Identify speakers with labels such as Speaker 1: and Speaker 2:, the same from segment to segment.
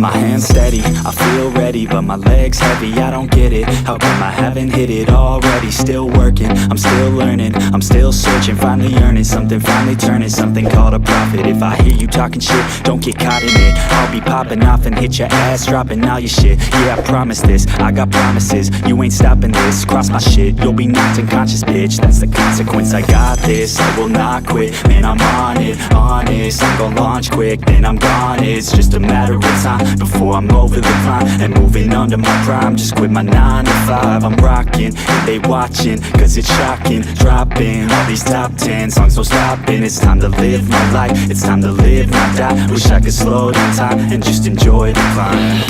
Speaker 1: My hands steady, I feel ready, but my legs heavy, I don't get it. How come I haven't hit it already? Still working, I'm still learning, I'm still searching, finally earning something, finally turning something called a profit. If I hear you talking shit, don't get caught in it. I'll be popping off and hit your ass, dropping all your shit. Yeah, I promise this, I got promises, you ain't stopping this. Cross my shit, you'll be knocked unconscious, bitch. That's the consequence, I got this, I will not quit. Man, I'm on it, honest, I'm gon' launch quick, then I'm gone. It's just a matter of time before I'm over the climb and moving under my prime. Just quit my 9 to 5, I'm rocking, and they watching, cause it's shocking. Dropping all these top 10 songs, no stopping. It's time to live my life, it's time to live, not die. Wish I could slow down time and just enjoy the climb.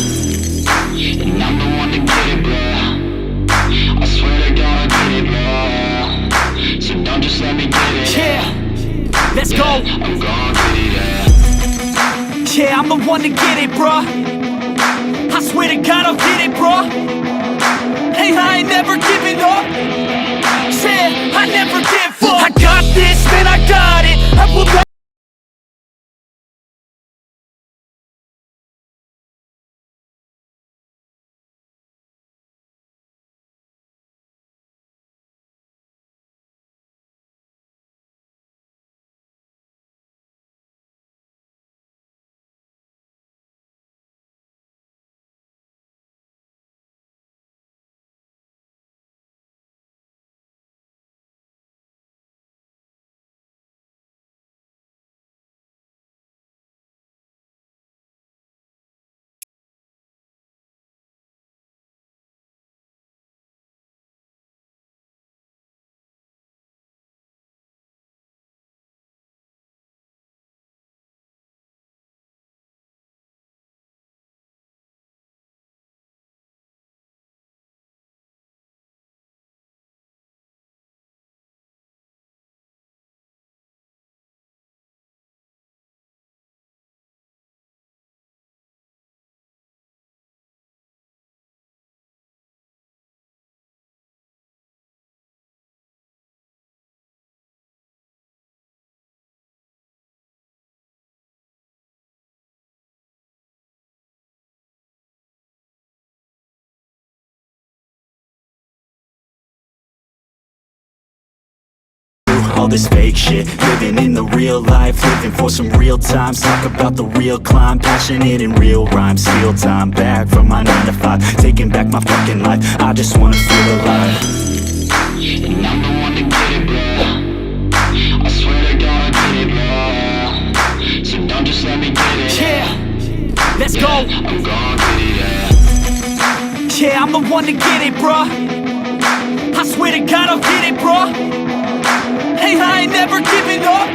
Speaker 2: And I'm the one to get it, bro. I swear to God I get it, bro. So don't just let me get it.
Speaker 1: Yeah, let's go.
Speaker 2: I'm gon' get it, yeah.
Speaker 1: Yeah, I'm the one to get it, bruh. I swear to God I'll get it, bruh. Hey, I ain't never giving up. Yeah, I never give up. I got this, man, I got it. I will not. All this fake shit, living in the real life, living for some real times. Talk about the real climb, passionate in real rhymes. Steal time back from my 9 to 5, taking back my fucking life. I just wanna feel alive.
Speaker 2: And I'm the one to get it, bro. I swear to God I get it, bro. So don't just let me get it.
Speaker 1: Yeah, let's go.
Speaker 2: I'm gon' get it, yeah.
Speaker 1: Yeah, I'm the one to get it, bruh. I swear to God I'll get it, bruh. Hey, I ain't never giving up.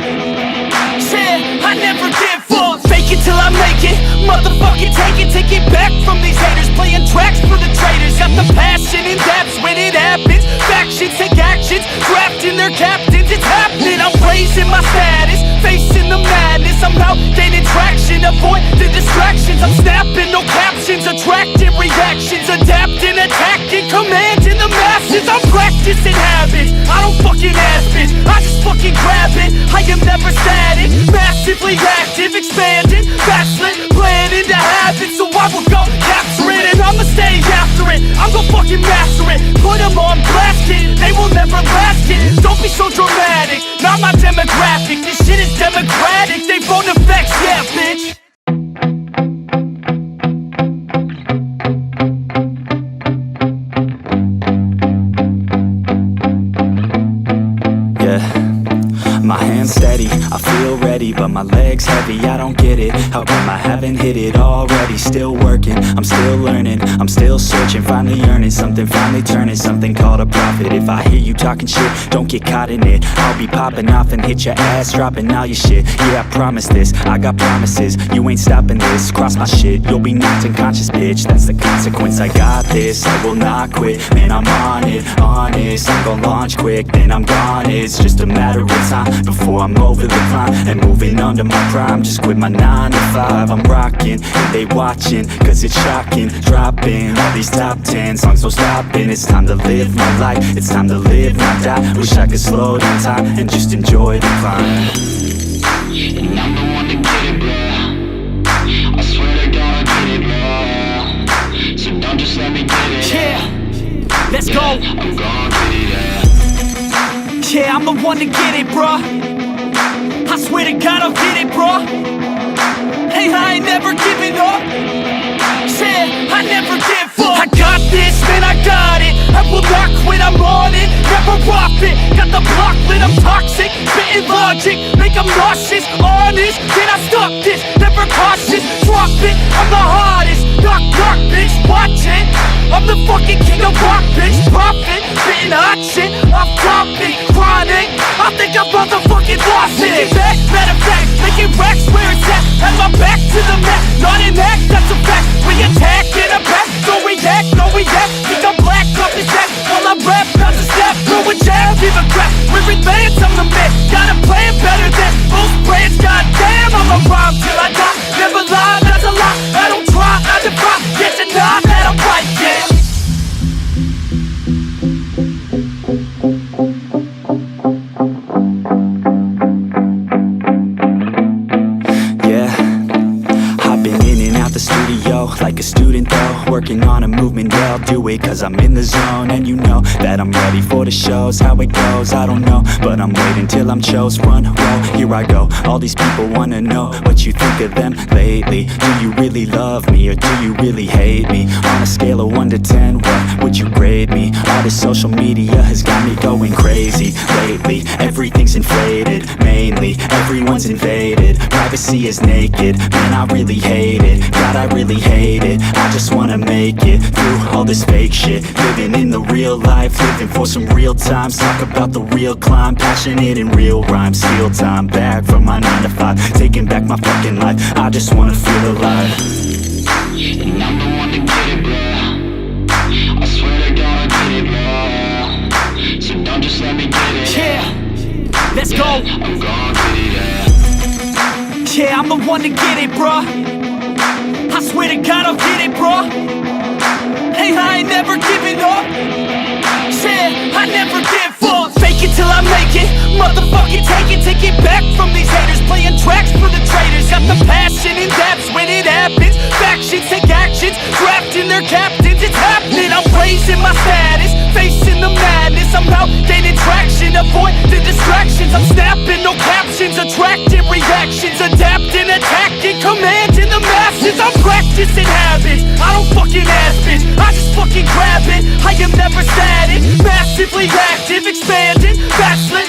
Speaker 1: Yeah, I never give up. Fake it till I make it, motherfucking take it back from these haters. Playing tracks for the traitors. Got the passion and that's when it happens. Factions take actions, drafting their captains. It's happening, I'm raising my status, facing the madness. I'm out gaining traction, avoid the distractions. I'm snapping, no captions, attracting reactions. Adapting, attacking, commanding the masses. I'm practicing habits, I don't fucking ask bitch, I just fucking grab it. I am never static, massively active, expanding, backslid, planning to have it. So I will go capture it and I'ma stay after it. I'm gon' fucking master it, put them on blast it. They will never last it, don't be so dramatic. Not my demographic, this shit is democratic. They phone effects, yeah bitch. My hands steady, I feel ready, but my legs heavy, I don't get it. How come I haven't hit it already? Still working, I'm still learning, I'm still searching, finally earning something, finally turning something called a profit. If I hear you talking shit, don't get caught in it. I'll be popping off and hit your ass, dropping all your shit. Yeah, I promise this, I got promises, you ain't stopping this. Cross my shit, you'll be knocked unconscious, bitch. That's the consequence, I got this, I will not quit. Man, I'm on it, honest, I'm gon' launch quick, then I'm gone. It's just a matter of time before I'm over the climb and moving under my prime. Just quit my 9 to 5, I'm rocking, and they watching, cause it's shocking. Dropping all these top 10 songs, no stopping. It's time to live my life, it's time to live, not die. Wish I could slow down time and just enjoy the climb.
Speaker 2: And I'm the one to get it, bro. I swear to God I get it, bro.
Speaker 1: go.
Speaker 2: I'm gon' get it, yeah.
Speaker 1: Yeah, I'm the one to get it, bruh. I swear to God I'll get it, bruh. Hey, I ain't never giving up. Yeah, I never give up. I got this, man, I got it. I will not quit, I'm on it. Never off it. Got the block lit, I'm toxic. Spitting logic, make them nauseous. Honest, can I stop this? Never cautious, drop it. I'm the hardest. Knock, knock, bitch, watch it. I'm the fucking king of rock, bitch. Profit, spitting hot shit. Off topic, chronic. I think I'm motherfucking lost it. Take it back, matter of fact, making racks where it's at. Have my back to the mat, not an act, that's a fact. We attack in a pack, don't react, no react. Think I'm black, off his back, while I rap, bounce a step. Throw a jab, give a crap, we're advanced, I'm the man. Got a plan better than most brands, goddamn. I'ma rhyme till I die, never lie, that's a lie. I don't try, I defy, get denied that I'm right, yeah.
Speaker 3: Like a student though, working on a movement, yeah, I'll do it cause I'm in the zone. And you know that I'm ready for the shows. How it goes, I don't know, but I'm waiting till I'm chose. Front row, here I go. All these people wanna know what you think of them lately. Do you really love me or do you really hate me? On a scale of 1 to 10, what would you grade me? All this social media has got me going crazy lately. Everything's inflated, mainly everyone's invaded. Privacy is naked, man, I really hate it. God, I really hate it. I just wanna make it through all this fake shit. Living in the real life, living for some real times. Talk about the real climb, passionate in real rhymes. Steal time back from my 9 to 5, taking back my fucking life. I just wanna feel alive.
Speaker 2: And I'm the one to get it, bro. I swear to God I'll get it, bro. So don't just let me get it.
Speaker 1: Yeah, let's go.
Speaker 2: I'm gon' get it, yeah.
Speaker 1: Yeah, I'm the one to get it, bruh. I swear to God I'll get it, bruh. Hey, I ain't never giving up. Yeah, I never give up. Fake it till I make it. Motherfucking take it back from these haters. Playing tracks for the traitors. Got the passion in depths when it happens. Factions take actions, drafting their captains. It's happening, I'm raising my status. Facing the madness, I'm out gaining traction. Avoid the distractions, I'm snapping, no captions. Attracting reactions, adapting, attacking, commanding the masses. I'm practicing habits, I don't fucking ask bitch, I just fucking grab it. I am never static, massively active, expanding, backslid,